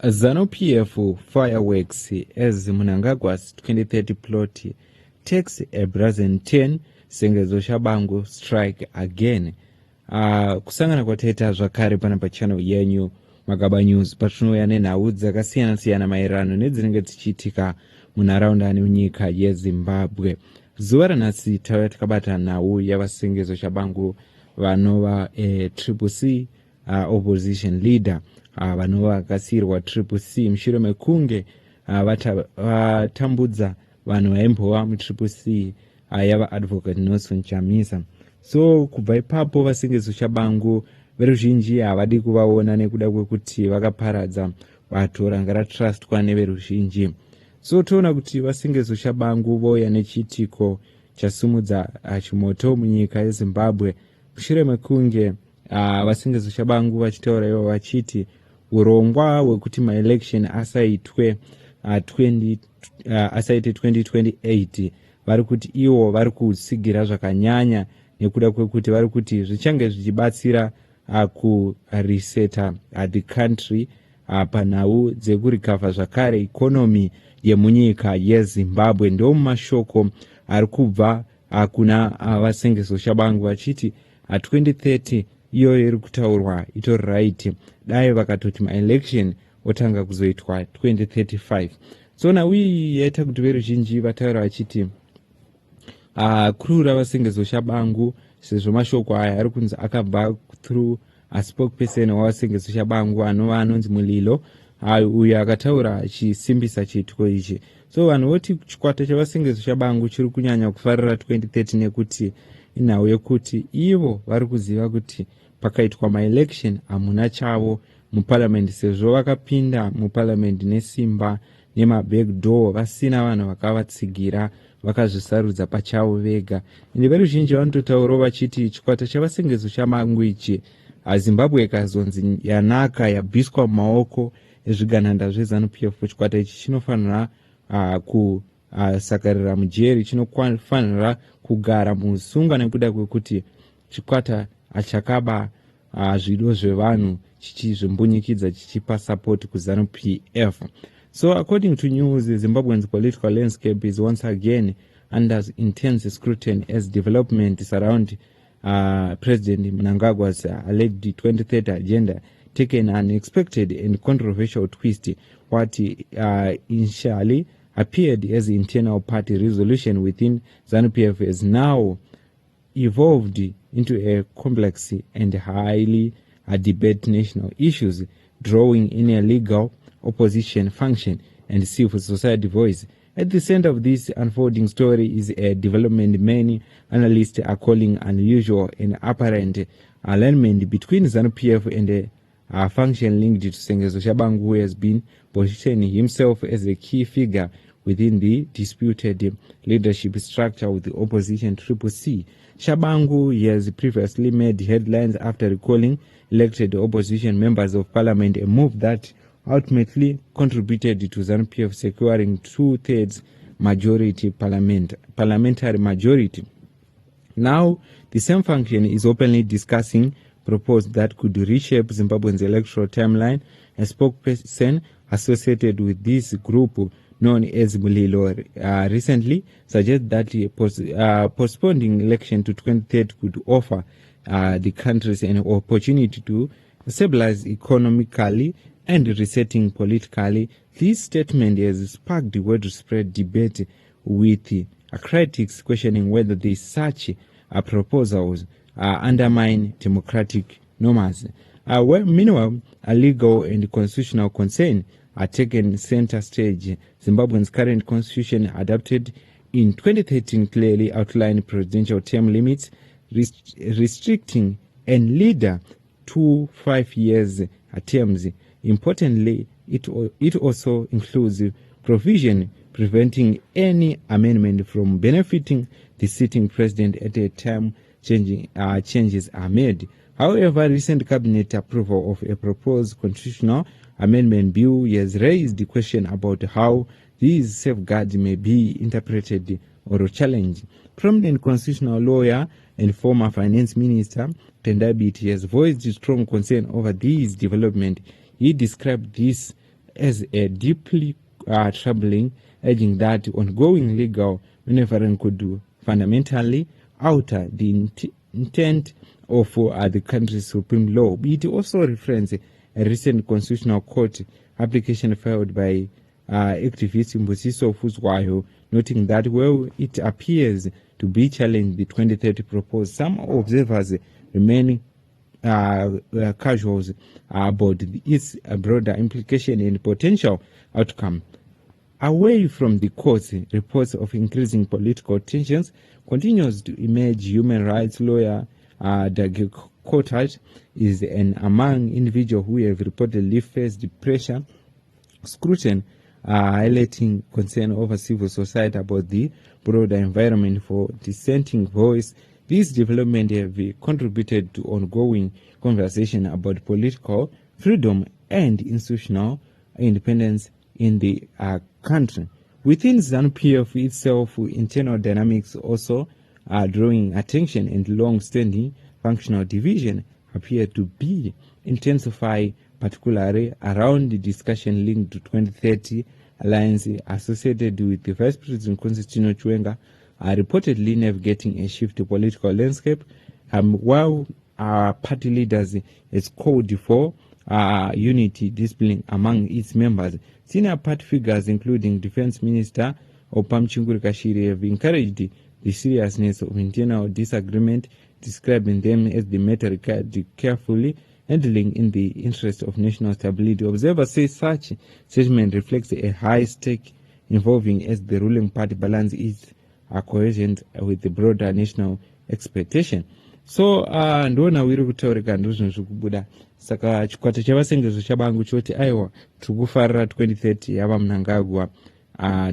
ZANU-PF fireworks as Mnangagwa's 2030 plot takes a brazen turn. Sengezo Tshabangu strike again. Kusangana kwataita zvakare pana pachannel yenyu Magaba News patinouya nenhau dzakasiyana-siyana maererano nedzinenge dzichiitika munharaunda nemunyika yeZimbabwe. Zuva ranhasi tauya takabata nhau yavaSengezo Tshabangu vanova CCC opposition leader vanova vakasiyirwa CCC mushure mekunge vatambudza vanhu vaimbova muCCC yava advocate Nelson Chamisa. So kubva ipapo vaSengezo Tshabangu veruzhinji havadi kuvaona nekuda kwekuti vakaparadza bato ranga ratrustwa neveruzhinji. So toona kuti vaSengezo Tshabangu voya nechiitiko chasumudza chimoto munyika yeZimbabwe mushure mekunge vaSengezo Tshabangu vachitaura ivo vachiti urongwa hwekuti maelection asaite 2028 vari kuti ivo vari kusigira zvakanyanya nekuda kwekuti vari kuti zvichange zvichibatsira kureseta the country panhau dzekurikavha zvakare ikonomi yemunyika yeZimbabwe. Ndo mashoko ari kubva kuna vaSengezo Tshabangu vachiti 2030 iyo iri kutaurwa itori right, dai vakatoti maelection otanga kuzoitwa 2035. So now yaita kuti veruzhinji vataura vachiti kurura vaSengezo Tshabangu sezvo mashoko aya ari kunzi akabva through a spokesperson wavaSengezo Tshabangu anonzi Mulilo uyo akataura achisimbisa chiitiko ichi. So vanhu voti chikwata chavaSengezo Tshabangu chiri kunyanya kufarira 2030 nekuti inhau yekuti ivo vari kuziva kuti pakaitwa maelection hamuna chavo muparliament, sezvo vakapinda muparliament nesimba nemabackdoor vasina vanhu vakavatsigira vakazvisarudza pachavo vega. Ende veruzhinji vanototaurawo vachiti chikwata chavaSengezo Tshabangu ichi Zimbabwe ikazonzi yanaka yabviswa mumaoko ezvigananda zveZANU-PF, chikwata ichi chinofanira kusakarira mujeri, chinofanira kugara musunga nekuda kwekuti chikwata achakaba zvido zvevanhu chichizvimbunyikidza chichipa support kuZANU-PF. So according to news, Zimbabwe's political landscape is once again under intense scrutiny as development surround President Mnangagwa's alleged 2030 agenda taken an unexpected and controversial twist. What initially appeared as internal party resolution within ZANU-PF has now evolved into a complex and highly debate national issues, drawing in a legal opposition function and civil society voice. At the center of this unfolding story is a development many analysts are calling unusual and apparent alignment between ZANU-PF and a function linked to Sengezo Tshabangu, who has been positioning himself as a key figure within the disputed leadership structure with the opposition CCC. Tshabangu has previously made headlines after recalling elected opposition members of parliament, a move that ultimately contributed to ZANU-PF securing 2/3 majority parliamentary majority. Now, the same function is openly discussing proposals that could reshape Zimbabwe's electoral timeline. A spokesperson associated with this group, known as Mulilo, recently suggested that postponing election to 2030 could offer the countries an opportunity to stabilize economically and resetting politically. This statement has sparked widespread debate, with critics questioning whether such proposals undermine democratic norms. Meanwhile, a legal and constitutional concern are taken center stage. Zimbabwe's current constitution, adopted in 2013, clearly outlined presidential term limits, restricting a leader to 5 years terms. Importantly, it also includes provision preventing any amendment from benefiting the sitting president at a time changes are made. However, recent cabinet approval of a proposed constitutional amendment bill has raised the question about how these safeguards may be interpreted or challenged. Prominent constitutional lawyer and former finance minister Tendabiti has voiced strong concern over these developments. He described this as a deeply troubling, urging that ongoing legal maneuvering could fundamentally alter the intent of the country's supreme law. It also references a recent constitutional court application filed by activist Mbusiso Fuzwayo, noting that while it appears to be challenging the 2030 proposal, some observers remain casuals about its broader implication and potential outcome. Away from the courts, reports of increasing political tensions continues to emerge. Human rights lawyer Dag Kotaj is among individuals who have reportedly faced pressure, scrutiny, highlighting concern over civil society about the broader environment for dissenting voice. These developments have contributed to ongoing conversation about political freedom and institutional independence in the country. Within ZANU-PF itself, internal dynamics also are drawing attention, and long-standing functional division appear to be intensified, particularly around the discussion linked to 2030 alliance associated with the Vice President Constantino Chiwenga reportedly navigating a shift to political landscape, while party leaders has called for unity discipline among its members. Senior party figures, including Defense Minister Opam Chinguri Kashiri, have encouraged the seriousness of internal disagreement, describing them as the matter required carefully handling in the interest of national stability. Observers say such statement reflects a high stake involving as the ruling party balance its cohesion with the broader national expectation. So ndona wiri kutaurika ndozvino zvikubuda, saka chikwata chavasengezo chabangu choti aiwa tikufarira 2030 yava Mnangagwa,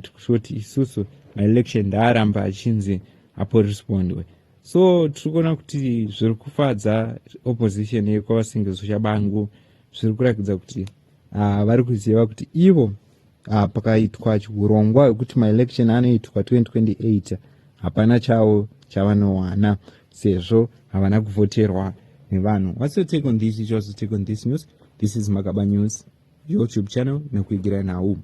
tikuti isusu maelection ndaaramba achinzi aporespondwe. So tirikuona kuti zviri kufadza opposition yekwavasengezo chabangu, zviri kurakidza kuti vari kuziva kuti ivo pakaitwa urongwa hwekuti maelection anoitwa 2028 hapana chavo chavanowana sezvo havana kuvoterwa nevanhu. What's your take on this? It's also take on this news. This is Magaba News, YouTube channel, nekuigira nawo.